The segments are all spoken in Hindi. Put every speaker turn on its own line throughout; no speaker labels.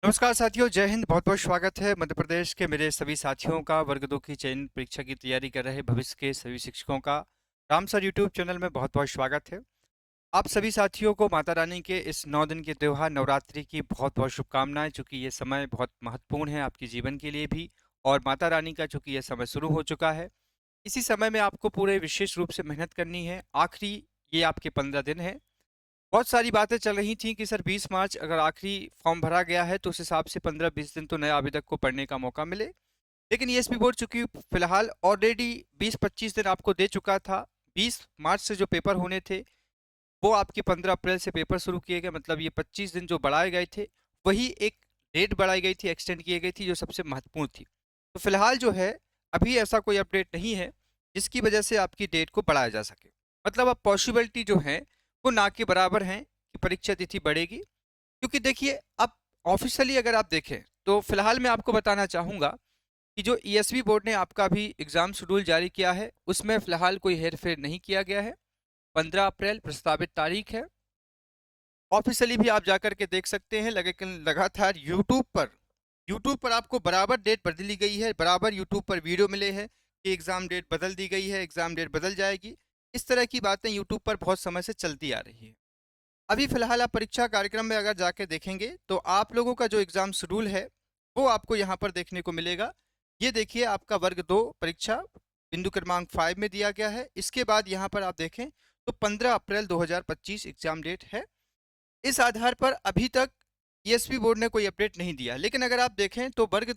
नमस्कार साथियों, जय हिंद। बहुत बहुत स्वागत है मध्य प्रदेश के मेरे सभी साथियों का, वर्ग 2 की चयन परीक्षा की तैयारी कर रहे भविष्य के सभी शिक्षकों का राम सर यूट्यूब चैनल में बहुत बहुत स्वागत है। आप सभी साथियों को माता रानी के इस 9 दिन के त्योहार नवरात्रि की बहुत बहुत शुभकामनाएं। चूंकि ये समय बहुत महत्वपूर्ण है आपके जीवन के लिए भी, और माता रानी का चूंकि ये समय शुरू हो चुका है, इसी समय में आपको पूरे विशेष रूप से मेहनत करनी है। आखिरी ये आपके 15 दिन है। बहुत सारी बातें चल रही थी कि सर 20 मार्च अगर आखिरी फॉर्म भरा गया है तो उस हिसाब से 15-20 दिन तो नए आवेदक को पढ़ने का मौका मिले। लेकिन ईएसपी बोर्ड चूंकि फिलहाल ऑलरेडी 20-25 दिन आपको दे चुका था। 20 मार्च से जो पेपर होने थे वो आपके 15 अप्रैल से पेपर शुरू किए गए, मतलब ये 25 दिन जो बढ़ाए गए थे वही एक डेट बढ़ाई गई थी, एक्सटेंड की गई थी, जो सबसे महत्वपूर्ण थी। तो फिलहाल जो है अभी ऐसा कोई अपडेट नहीं है जिसकी वजह से आपकी डेट को बढ़ाया जा सके। मतलब अब पॉसिबिलिटी जो है वो ना के बराबर है कि परीक्षा तिथि बढ़ेगी। क्योंकि देखिए, अब ऑफिशियली अगर आप देखें तो फिलहाल मैं आपको बताना चाहूँगा कि जो ईएसवी बोर्ड ने आपका अभी एग्ज़ाम शेड्यूल जारी किया है उसमें फिलहाल कोई हेरफेर नहीं किया गया है। 15 अप्रैल प्रस्तावित तारीख है। ऑफिशियली भी आप जाकर के देख सकते हैं। लेकिन लगातार यूट्यूब पर आपको बराबर डेट बदली गई है, बराबर यूट्यूब पर वीडियो मिले हैं कि एग्ज़ाम डेट बदल दी गई है, एग्ज़ाम डेट बदल जाएगी। इस तरह की बातें यूट्यूब पर बहुत समय से चलती आ रही है। अभी फिलहाल आप परीक्षा कार्यक्रम में अगर जाके देखेंगे तो आप लोगों का जो एग्ज़ाम शेड्यूल है वो आपको यहाँ पर देखने को मिलेगा। ये देखिए, आपका वर्ग 2 परीक्षा बिंदु क्रमांक 5 में दिया गया है। इसके बाद यहाँ पर आप देखें तो 15 अप्रैल 2025 एग्ज़ाम डेट है। इस आधार पर अभी तक ईएसपी बोर्ड ने कोई अपडेट नहीं दिया। लेकिन अगर आप देखें तो वर्ग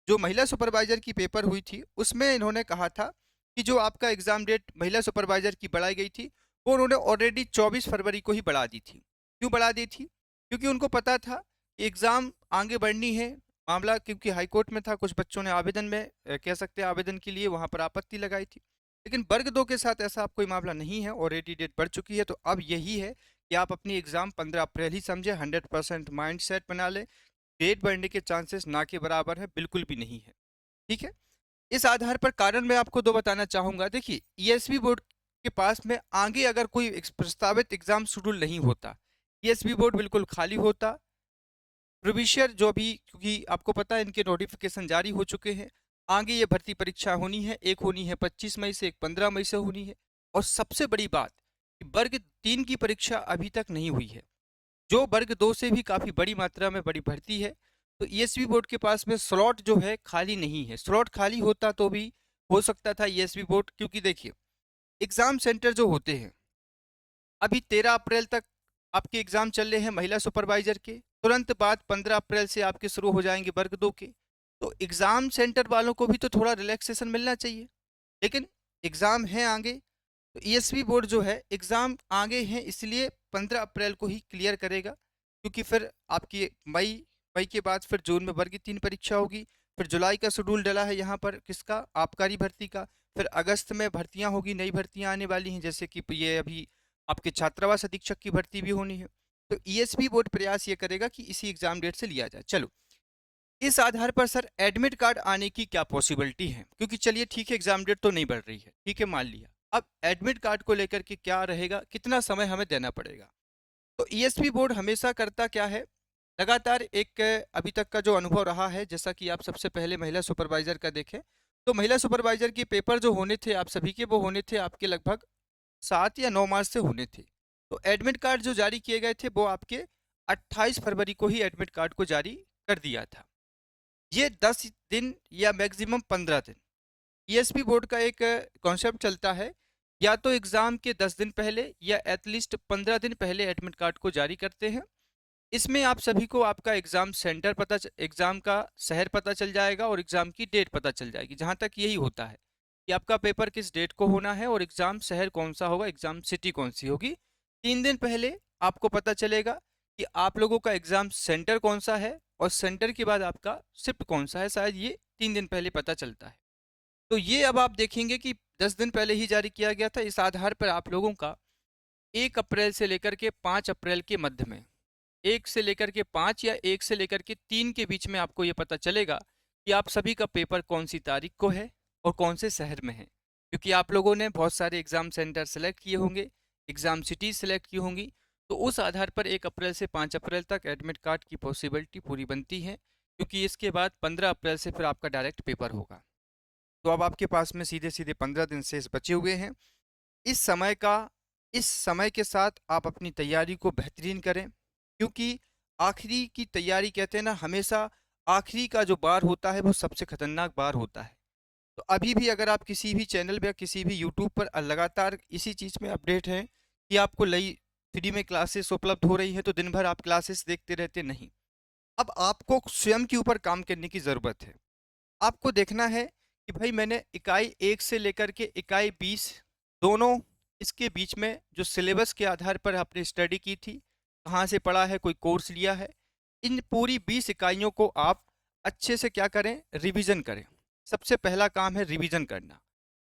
जो महिला सुपरवाइजर की पेपर हुई थी उसमें इन्होंने कहा था कि जो आपका एग्ज़ाम डेट महिला सुपरवाइजर की बढ़ाई गई थी वो उन्होंने ऑलरेडी 24 फरवरी को ही बढ़ा दी थी। क्यों बढ़ा दी थी? क्योंकि उनको पता था कि एग्ज़ाम आगे बढ़नी है। मामला क्योंकि हाई कोर्ट में था, कुछ बच्चों ने आवेदन में कह सकते हैं आवेदन के लिए वहाँ पर आपत्ति लगाई थी। लेकिन वर्ग 2 के साथ ऐसा अब कोई मामला नहीं है, ऑलरेडी डेट बढ़ चुकी है। तो अब यही है कि आप अपनी एग्ज़ाम 15 अप्रैल ही समझे, 100% माइंड सेट बना लें। डेट बढ़ने के चांसेस ना के बराबर है, बिल्कुल भी नहीं है। ठीक है? इस आधार पर कारण मैं आपको 2 बताना चाहूँगा। देखिए, ईएसबी बोर्ड के पास में आगे अगर कोई प्रस्तावित एग्ज़ाम शेड्यूल नहीं होता, ईएसबी बोर्ड बिल्कुल खाली होता। प्रोविशियर जो भी, क्योंकि आपको पता है इनके नोटिफिकेशन जारी हो चुके हैं। आगे ये भर्ती परीक्षा होनी है, एक होनी है 25 मई से, एक 15 मई से होनी है। और सबसे बड़ी बात कि वर्ग 3 की परीक्षा अभी तक नहीं हुई है, जो वर्ग 2 से भी काफ़ी बड़ी मात्रा में बड़ी भर्ती है। तो ईएसबी बोर्ड के पास में स्लॉट जो है खाली नहीं है। स्लॉट खाली होता तो भी हो सकता था ईएसबी बोर्ड, क्योंकि देखिए एग्ज़ाम सेंटर जो होते हैं अभी 13 अप्रैल तक आपके एग्ज़ाम चल रहे हैं महिला सुपरवाइजर के। तुरंत बाद 15 अप्रैल से आपके शुरू हो जाएंगे वर्ग 2 के। तो एग्ज़ाम सेंटर वालों को भी तो थोड़ा रिलैक्सेशन मिलना चाहिए। लेकिन एग्ज़ाम है आगे, तो ईएसबी बोर्ड जो है एग्ज़ाम आगे हैं इसलिए 15 अप्रैल को ही क्लियर करेगा। क्योंकि फिर आपकी मई मई के बाद फिर जून में वर्ग 3 परीक्षा होगी। फिर जुलाई का शेड्यूल डला है यहाँ पर किसका, आबकारी भर्ती का। फिर अगस्त में भर्तियाँ होगी, नई भर्तियाँ आने वाली हैं, जैसे कि ये अभी आपके छात्रावास अधीक्षक की भर्ती भी होनी है। तो ईएसबी बोर्ड प्रयास ये करेगा कि इसी एग्ज़ाम डेट से लिया जाए। चलो, इस आधार पर सर एडमिट कार्ड आने की क्या पॉसिबिलिटी है? क्योंकि चलिए ठीक है, एग्जाम डेट तो नहीं बढ़ रही है, ठीक है मान लिया। अब एडमिट कार्ड को लेकर के क्या रहेगा, कितना समय हमें देना पड़ेगा? तो ईएसपी बोर्ड हमेशा करता क्या है, लगातार एक अभी तक का जो अनुभव रहा है, जैसा कि आप सबसे पहले महिला सुपरवाइजर का देखें तो महिला सुपरवाइजर के पेपर जो होने थे आप सभी के, वो होने थे आपके लगभग 7 या 9 मार्च से होने थे। तो एडमिट कार्ड जो जारी किए गए थे वो आपके 28 फरवरी को ही एडमिट कार्ड को जारी कर दिया था। ये 10 दिन या मैक्सिमम 15 दिन ईएसपी बोर्ड का एक कॉन्सेप्ट चलता है, या तो एग्ज़ाम के 10 दिन पहले या एटलीस्ट 15 दिन पहले एडमिट कार्ड को जारी करते हैं। इसमें आप सभी को आपका एग्ज़ाम सेंटर एग्ज़ाम का शहर पता चल जाएगा और एग्ज़ाम की डेट पता चल जाएगी। जहाँ तक यही होता है कि आपका पेपर किस डेट को होना है और एग्ज़ाम शहर कौन सा होगा, एग्ज़ाम सिटी कौन सी होगी। 3 दिन पहले आपको पता चलेगा कि आप लोगों का एग्ज़ाम सेंटर कौन सा है और सेंटर के बाद आपका शिफ्ट कौन सा है, शायद ये 3 दिन पहले पता चलता है। तो ये अब आप देखेंगे कि 10 दिन पहले ही जारी किया गया था। इस आधार पर आप लोगों का 1 अप्रैल से लेकर के 5 अप्रैल के मध्य में, 1 से लेकर के 5 या 1 से लेकर के 3 के बीच में आपको ये पता चलेगा कि आप सभी का पेपर कौन सी तारीख को है और कौन से शहर में है। क्योंकि आप लोगों ने बहुत सारे एग्ज़ाम सेंटर सेलेक्ट किए होंगे, एग्ज़ाम सिटी सेलेक्ट की होंगी। तो उस आधार पर 1 अप्रैल से 5 अप्रैल तक एडमिट कार्ड की पॉसिबिलिटी पूरी बनती है, क्योंकि इसके बाद 15 अप्रैल से फिर आपका डायरेक्ट पेपर होगा। तो अब आपके पास में सीधे-सीधे 15 दिन शेष बचे हुए हैं। इस समय का इस समय के साथ आप अपनी तैयारी को बेहतरीन करें, क्योंकि आखिरी की तैयारी कहते हैं ना, हमेशा आखिरी का जो बार होता है वो सबसे खतरनाक बार होता है। तो अभी भी अगर आप किसी भी चैनल पे या किसी भी यूट्यूब पर लगातार इसी चीज़ में अपडेट हैं कि आपको नई फ्री में क्लासेस उपलब्ध हो रही हैं, तो दिन भर आप क्लासेस देखते रहते नहीं। अब आपको स्वयं के ऊपर काम करने की ज़रूरत है। आपको देखना है कि भाई मैंने इकाई 1 से लेकर के इकाई 20 दोनों, इसके बीच में जो सिलेबस के आधार पर आपने स्टडी की थी, कहाँ से पढ़ा है, कोई कोर्स लिया है, इन पूरी 20 इकाइयों को आप अच्छे से क्या करें, रिवीजन करें। सबसे पहला काम है रिवीजन करना।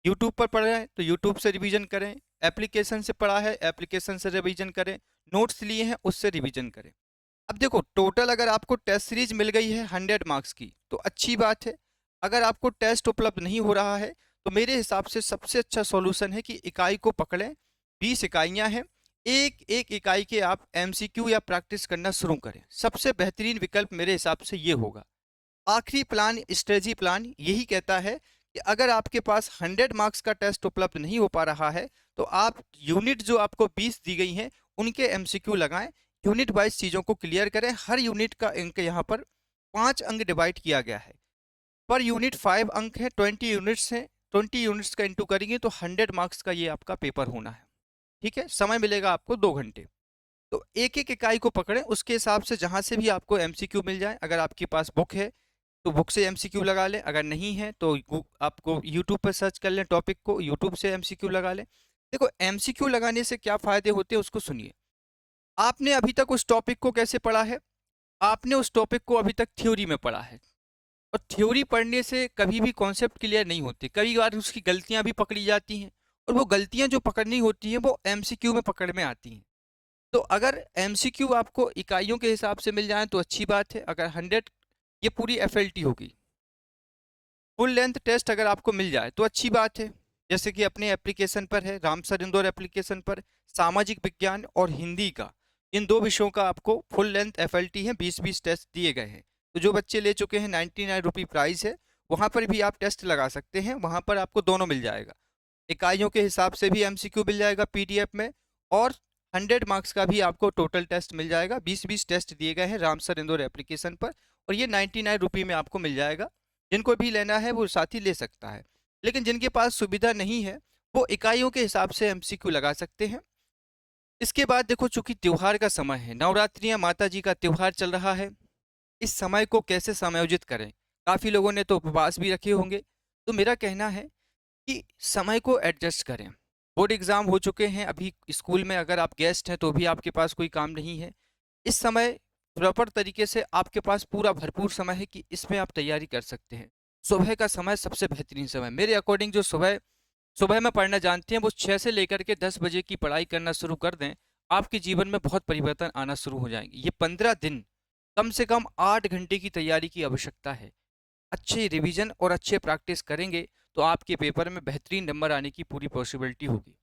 यूट्यूब पर पढ़ रहे हैं तो यूट्यूब से रिवीजन करें, एप्लीकेशन से पढ़ा है एप्लीकेशन से रिवीजन करें, नोट्स लिए हैं उससे रिवीजन करें। अब देखो, टोटल अगर आपको टेस्ट सीरीज मिल गई है 100 मार्क्स की तो अच्छी बात है। अगर आपको टेस्ट उपलब्ध नहीं हो रहा है तो मेरे हिसाब से सबसे अच्छा सॉल्यूशन है कि इकाई को पकड़ें। 20 इकाइयां हैं, एक एक इकाई के आप एमसीक्यू या प्रैक्टिस करना शुरू करें। सबसे बेहतरीन विकल्प मेरे हिसाब से ये होगा। आखिरी प्लान, स्ट्रेटजी प्लान यही कहता है कि अगर आपके पास 100 मार्क्स का टेस्ट उपलब्ध नहीं हो पा रहा है तो आप यूनिट जो आपको 20 दी गई हैं उनके एमसीक्यू लगाएं, यूनिट वाइज चीज़ों को क्लियर करें। हर यूनिट का अंक यहाँ पर 5 अंक डिवाइड किया गया है। पर यूनिट 5 अंक है, 20 यूनिट्स हैं, 20 यूनिट्स का इंटू करेंगे तो 100 मार्क्स का ये आपका पेपर होना है। ठीक है, समय मिलेगा आपको 2 घंटे। तो एक एक इकाई को पकड़ें, उसके हिसाब से जहाँ से भी आपको एमसीक्यू मिल जाए, अगर आपके पास बुक है तो बुक से एमसीक्यू लगा लें, अगर नहीं है तो आपको यूट्यूब पर सर्च कर लें टॉपिक को, यूट्यूब से एमसीक्यू लगा लें। देखो, एमसीक्यू लगाने से क्या फ़ायदे होते हैं उसको सुनिए। आपने अभी तक उस टॉपिक को कैसे पढ़ा है? आपने उस टॉपिक को अभी तक थ्योरी में पढ़ा है, और थ्योरी पढ़ने से कभी भी कॉन्सेप्ट क्लियर नहीं होते, कई बार उसकी गलतियां भी पकड़ी जाती हैं, और वो गलतियां जो पकड़नी होती हैं वो एमसीक्यू में पकड़ में आती हैं। तो अगर एमसीक्यू आपको इकाइयों के हिसाब से मिल जाए तो अच्छी बात है। अगर 100, ये पूरी एफएलटी होगी, फुल लेंथ टेस्ट अगर आपको मिल जाए तो अच्छी बात है। जैसे कि अपने एप्लीकेशन पर है, रामसर इंदौर एप्लीकेशन पर सामाजिक विज्ञान और हिंदी का, इन 2 विषयों का आपको फुल लेंथ एफएलटी है, 20-20 टेस्ट दिए गए हैं। तो जो बच्चे ले चुके हैं 99 रुपये प्राइस है, वहाँ पर भी आप टेस्ट लगा सकते हैं, वहाँ पर आपको दोनों मिल जाएगा। इकाइयों के हिसाब से भी एमसीक्यू मिल जाएगा पीडीएफ में, और 100 मार्क्स का भी आपको टोटल टेस्ट मिल जाएगा। 20-20 टेस्ट दिए गए हैं रामसर इंदौर एप्लीकेशन पर, और ये 99 रुपये में आपको मिल जाएगा। जिनको भी लेना है वो साथी ले सकता है, लेकिन जिनके पास सुविधा नहीं है वो इकाइयों के हिसाब से एमसीक्यू लगा सकते हैं। इसके बाद देखो, चूंकि त्योहार का समय है, नवरात्रियां माता जी का त्योहार चल रहा है, इस समय को कैसे समायोजित करें? काफ़ी लोगों ने तो उपवास भी रखे होंगे। तो मेरा कहना है कि समय को एडजस्ट करें। बोर्ड एग्ज़ाम हो चुके हैं, अभी स्कूल में अगर आप गेस्ट हैं तो भी आपके पास कोई काम नहीं है। इस समय प्रॉपर तरीके से आपके पास पूरा भरपूर समय है कि इसमें आप तैयारी कर सकते हैं। सुबह का समय सबसे बेहतरीन समय मेरे अकॉर्डिंग, जो सुबह सुबह में पढ़ना जानते हैं वो 6 से लेकर के 10 बजे की पढ़ाई करना शुरू कर दें, आपके जीवन में बहुत परिवर्तन आना शुरू हो जाएंगे। ये 15 दिन कम से कम 8 घंटे की तैयारी की आवश्यकता है। अच्छे रिवीजन और अच्छे प्रैक्टिस करेंगे तो आपके पेपर में बेहतरीन नंबर आने की पूरी पॉसिबिलिटी होगी।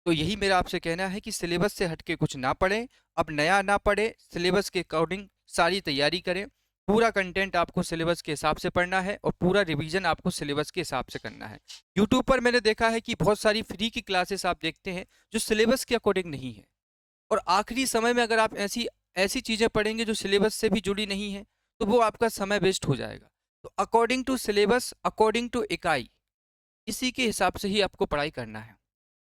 तो यही मेरा आपसे कहना है कि सिलेबस से हटके कुछ ना पढ़ें, अब नया ना पढ़ें, सिलेबस के अकॉर्डिंग सारी तैयारी करें। पूरा कंटेंट आपको सिलेबस के हिसाब से पढ़ना है और पूरा रिवीजन आपको सिलेबस के हिसाब से करना है। यूट्यूब पर मैंने देखा है कि बहुत सारी फ्री की क्लासेस आप देखते हैं जो सिलेबस के अकॉर्डिंग नहीं है, और आखिरी समय में अगर आप ऐसी ऐसी चीज़ें पढ़ेंगे जो सिलेबस से भी जुड़ी नहीं है तो वो आपका समय वेस्ट हो जाएगा। तो according to syllabus, according to इकाई, इसी के हिसाब से ही आपको पढ़ाई करना है।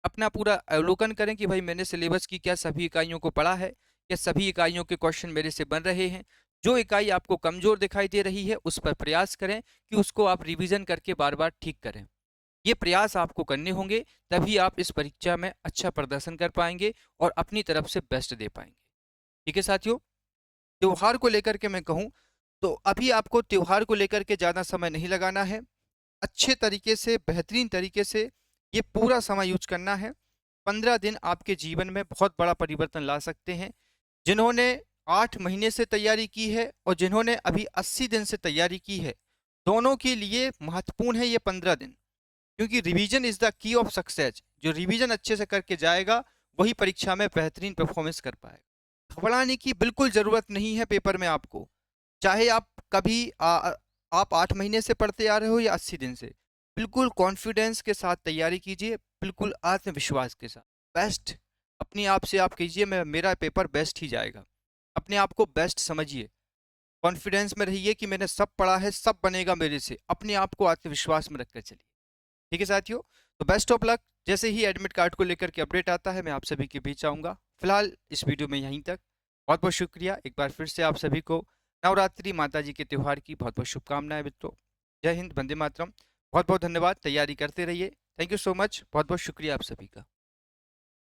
अपना पूरा अवलोकन करें कि भाई मैंने सिलेबस की क्या सभी इकाइयों को पढ़ा है, या सभी इकाइयों के क्वेश्चन मेरे से बन रहे हैं। जो इकाई आपको कमज़ोर दिखाई दे रही है उस पर प्रयास करें कि उसको आप रिवीजन करके बार बार ठीक करें। ये प्रयास आपको करने होंगे, तभी आप इस परीक्षा में अच्छा प्रदर्शन कर पाएंगे और अपनी तरफ से बेस्ट दे पाएंगे। ठीक है साथियों, त्योहार को लेकर के मैं कहूँ तो अभी आपको त्योहार को लेकर के ज़्यादा समय नहीं लगाना है। अच्छे तरीके से, बेहतरीन तरीके से ये पूरा समय यूज करना है। 15 दिन आपके जीवन में बहुत बड़ा परिवर्तन ला सकते हैं। जिन्होंने 8 महीने से तैयारी की है और जिन्होंने अभी 80 दिन से तैयारी की है, दोनों के लिए महत्वपूर्ण है ये 15 दिन, क्योंकि revision is the key of success. जो रिवीजन अच्छे से करके जाएगा वही परीक्षा में बेहतरीन परफॉर्मेंस कर पाएगा। घबराने की बिल्कुल ज़रूरत नहीं है पेपर में आपको। चाहे आप कभी आप 8 महीने से पढ़ते आ रहे हो या 80 दिन से। बिल्कुल कॉन्फिडेंस के साथ तैयारी कीजिए, बिल्कुल आत्मविश्वास के साथ। बेस्ट अपने आप से आप कीजिए, मैं मेरा पेपर बेस्ट ही जाएगा। अपने आप को बेस्ट समझिए। कॉन्फिडेंस में रहिए कि मैंने सब पढ़ा है, सब बनेगा मेरे से। अपने आप को आत्मविश्वास में रखकर चलिए। ठीक है साथियों, तो बेस्ट ऑफ लक। जैसे ही एडमिट कार्ड को लेकर के अपडेट आता है मैं आप सभी के बीच आऊँगा। फिलहाल इस वीडियो में यहीं तक। बहुत बहुत शुक्रिया एक बार फिर से आप सभी को नवरात्रि माता जी के त्यौहार की बहुत बहुत शुभकामनाएं मित्रों। जय हिंद, वंदे मातरम। बहुत बहुत धन्यवाद, तैयारी करते रहिए। थैंक यू सो मच, बहुत बहुत शुक्रिया आप सभी का।